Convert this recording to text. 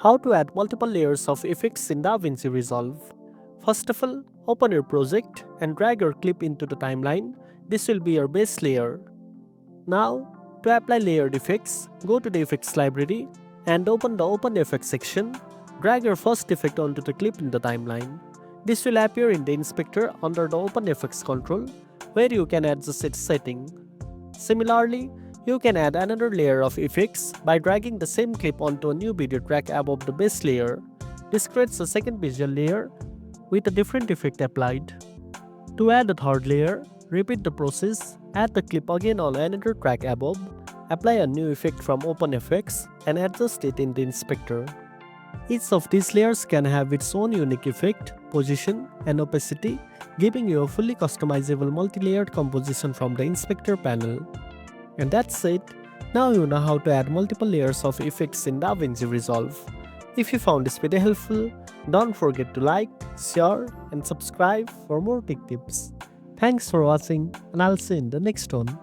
How to add multiple layers of effects in DaVinci Resolve. First of all, open your project and drag your clip into the timeline. This will be your base layer. Now, to apply layered effects, go to the effects library and open the OpenFX section. Drag your first effect onto the clip in the timeline. This will appear in the inspector under the OpenFX control, where you can adjust its setting. Similarly, you can add another layer of effects by dragging the same clip onto a new video track above the base layer. This creates a second visual layer with a different effect applied. To add a third layer, repeat the process, add the clip again on another track above, apply a new effect from OpenFX and adjust it in the inspector. Each of these layers can have its own unique effect, position, and opacity, giving you a fully customizable multi-layered composition from the inspector panel. And that's it. Now you know how to add multiple layers of effects in DaVinci Resolve. If you found this video helpful, don't forget to like, share, and subscribe for more tech tips. Thanks for watching, and I'll see you in the next one.